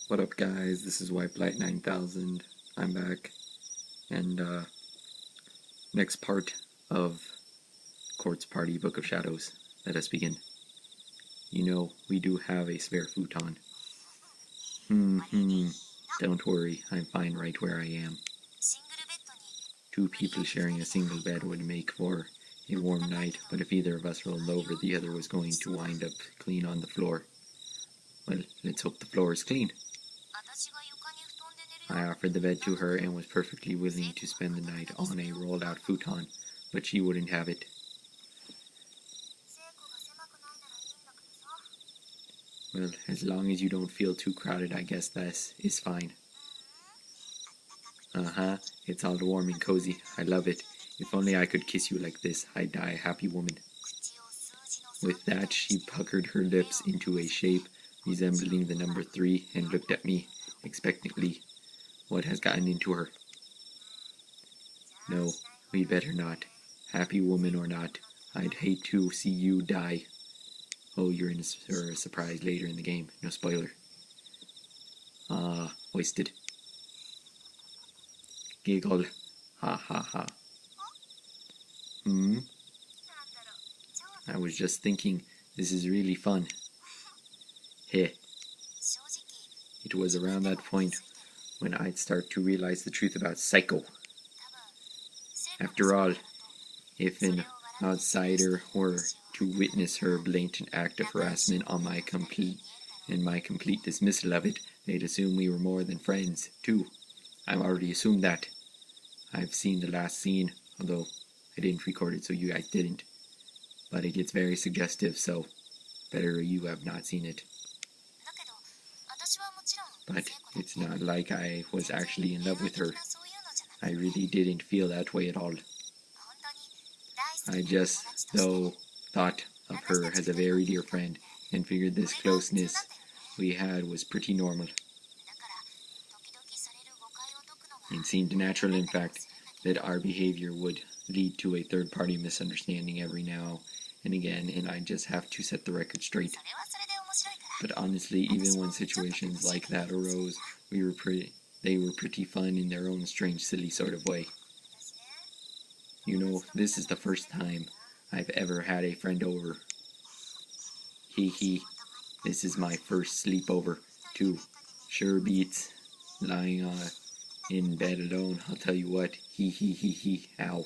What up, guys? This is WhiteBlight 9000. I'm back, and next part of Court's Party Book of Shadows. Let us begin. You know, we do have a spare futon. Don't worry, I'm fine right where I am. 2 people sharing a single bed would make for a warm night, but if either of us rolled over, the other was going to wind up clean on the floor. Well, let's hope the floor is clean. I offered the bed to her and was perfectly willing to spend the night on a rolled-out futon, but she wouldn't have it. Well, as long as you don't feel too crowded, I guess that is fine. It's all warm and cozy. I love it. If only I could kiss you like this, I'd die a happy woman. With that, she puckered her lips into a shape resembling the number 3 and looked at me expectantly. What has gotten into her? No, we'd better not. Happy woman or not, I'd hate to see you die. Oh, you're in for a surprise later in the game. No spoiler. Wasted. Giggle. Ha ha ha. I was just thinking, this is really fun. Heh. It was around that point when I'd start to realize the truth about Psycho. After all, if an outsider were to witness her blatant act of harassment on my complete dismissal of it, they'd assume we were more than friends, too. I've already assumed that. I've seen the last scene, although I didn't record it so you guys didn't. But it gets very suggestive, so better you have not seen it. But it's not like I was actually in love with her. I really didn't feel that way at all. I just, though, thought of her as a very dear friend and figured this closeness we had was pretty normal. It seemed natural, in fact, that our behavior would lead to a third-party misunderstanding every now and again, and I'd just have to set the record straight. But honestly, even when situations like that arose, they were pretty fun in their own strange, silly sort of way. You know, this is the first time I've ever had a friend over. Hee, this is my first sleepover, too. Sure beats lying in bed alone, I'll tell you what. Hee, ow.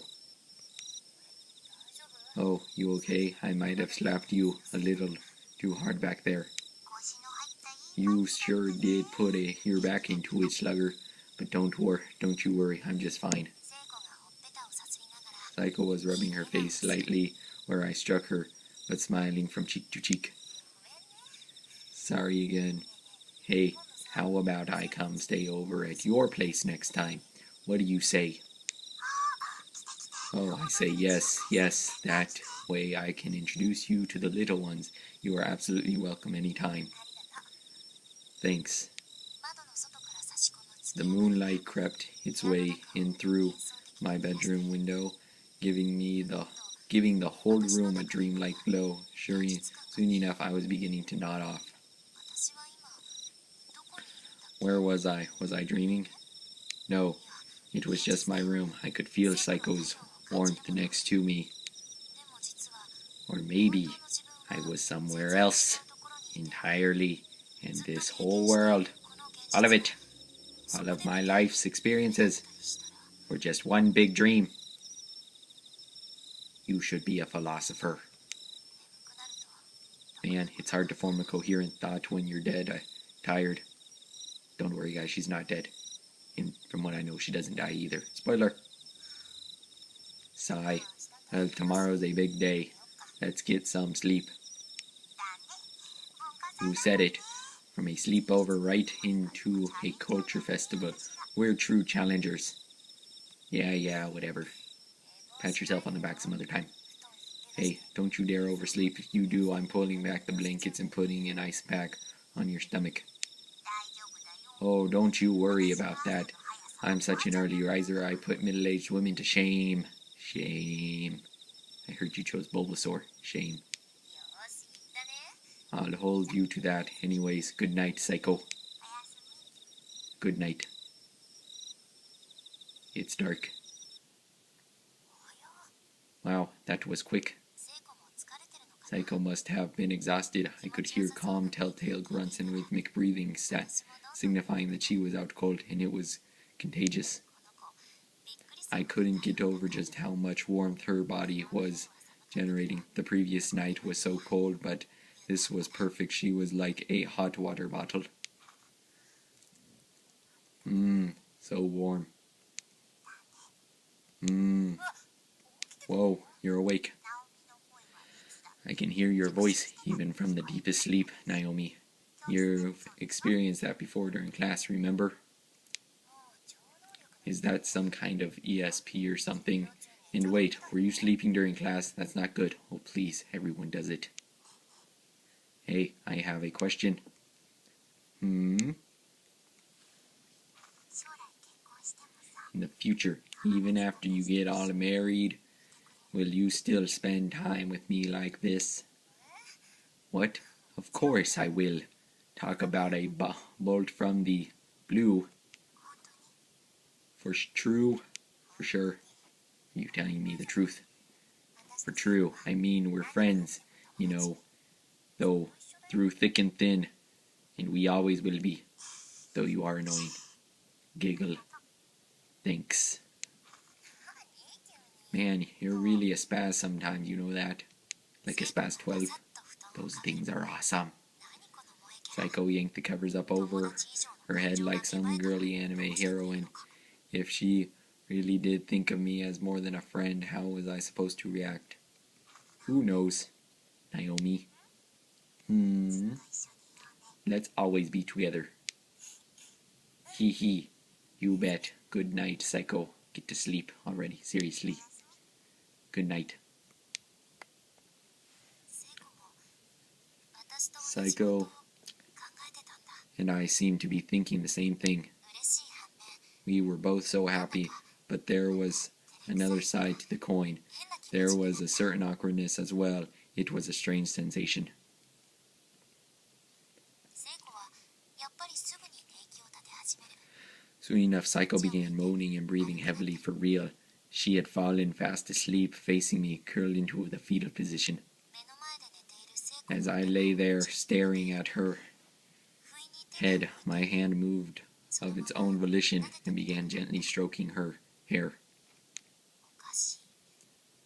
Oh, you okay? I might have slapped you a little too hard back there. You sure did put your back into it, slugger, but don't you worry, I'm just fine. Psycho was rubbing her face lightly where I struck her, but smiling from cheek to cheek. Sorry again. Hey, how about I come stay over at your place next time? What do you say? Oh, I say yes, that way I can introduce you to the little ones. You are absolutely welcome anytime. Thanks. The moonlight crept its way in through my bedroom window, giving the whole room a dreamlike glow. Soon enough I was beginning to nod off. Where was I? Was I dreaming? No, it was just my room. I could feel Psycho's warmth next to me. Or maybe I was somewhere else entirely, and this whole world, all of it, all of my life's experiences, were just one big dream. You should be a philosopher. Man, it's hard to form a coherent thought when you're tired. Don't worry, guys, she's not dead. And from what I know, she doesn't die either. Spoiler. Sigh. Well, tomorrow's a big day. Let's get some sleep. Who said it? From a sleepover right into a culture festival. We're true challengers. Yeah, whatever. Pat yourself on the back some other time. Hey, don't you dare oversleep. If you do, I'm pulling back the blankets and putting an ice pack on your stomach. Oh, don't you worry about that. I'm such an early riser, I put middle-aged women to shame. Shame. I heard you chose Bulbasaur. Shame. I'll hold you to that. Anyways, good night, Psycho. Good night. It's dark. Wow, that was quick. Psycho must have been exhausted. I could hear calm, telltale grunts and rhythmic breathing, signifying that she was out cold, and it was contagious. I couldn't get over just how much warmth her body was generating. The previous night was so cold, but this was perfect. She was like a hot water bottle. So warm. Whoa, you're awake. I can hear your voice, even from the deepest sleep, Naomi. You've experienced that before during class, remember? Is that some kind of ESP or something? And wait, were you sleeping during class? That's not good. Oh, please, everyone does it. Hey, I have a question. In the future, even after you get all married, will you still spend time with me like this? What? Of course I will. Talk about a bolt from the blue. For true? For sure. Are you telling me the truth? For true. I mean, we're friends, you know, though through thick and thin, and we always will be, though you are annoying. Giggle. Thanks. Man, you're really a spaz sometimes, you know that? Like a spaz 12. Those things are awesome. Psycho yanked the covers up over her head like some girly anime heroine. If she really did think of me as more than a friend, how was I supposed to react? Who knows, Naomi? Let's always be together. Hee hee. You bet. Good night, Psycho. Get to sleep already, seriously. Good night. Psycho and I seemed to be thinking the same thing. We were both so happy, but there was another side to the coin. There was a certain awkwardness as well. It was a strange sensation. Soon enough, Psycho began moaning and breathing heavily for real. She had fallen fast asleep, facing me, curled into the fetal position. As I lay there, staring at her head, my hand moved of its own volition and began gently stroking her hair.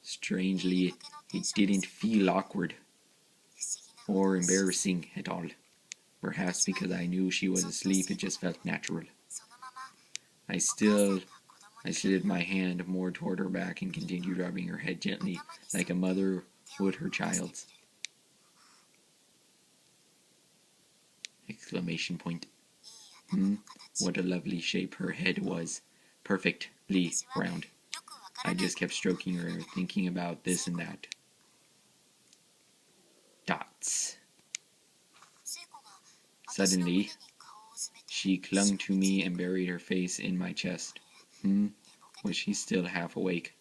Strangely, it didn't feel awkward or embarrassing at all. Perhaps because I knew she was asleep, it just felt natural. I slid my hand more toward her back and continued rubbing her head gently, like a mother would her child's. Exclamation point. What a lovely shape her head was. Perfectly round. I just kept stroking her, thinking about this and that. Dots. Suddenly, she clung to me and buried her face in my chest. Was she still half awake?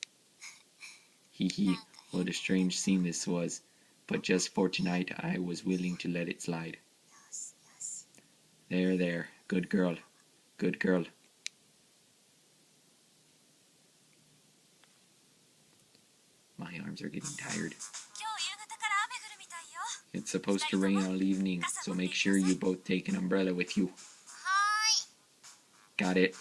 Hee hee, what a strange scene this was, but just for tonight I was willing to let it slide. There, there, good girl, good girl. My arms are getting tired. It's supposed to rain all evening, so make sure you both take an umbrella with you. Got it.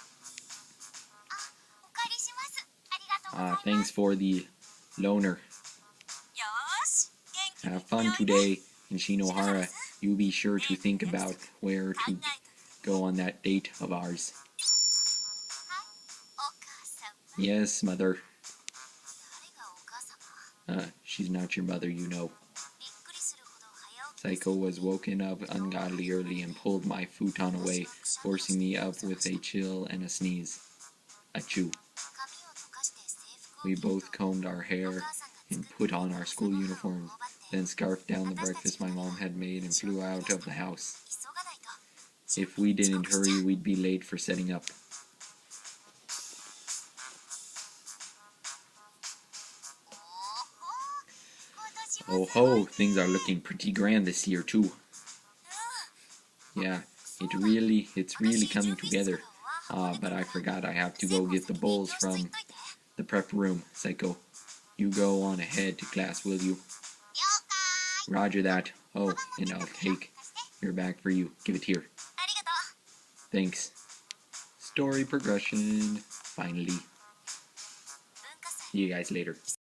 Thanks for the loaner. Have fun today in Shinohara. You be sure to think about where to go on that date of ours. Yes, mother. She's not your mother, you know. Psycho was woken up ungodly early and pulled my futon away, forcing me up with a chill and a sneeze. Achoo. We both combed our hair and put on our school uniforms, then scarfed down the breakfast my mom had made and flew out of the house. If we didn't hurry, we'd be late for setting up. Oh ho, things are looking pretty grand this year too. Yeah, It's really coming together. But I forgot I have to go get the bowls from the prep room. Psycho, you go on ahead to class, will you? Roger that. Oh, and I'll take your bag for you. Give it here. Thanks. Story progression. Finally. See you guys later.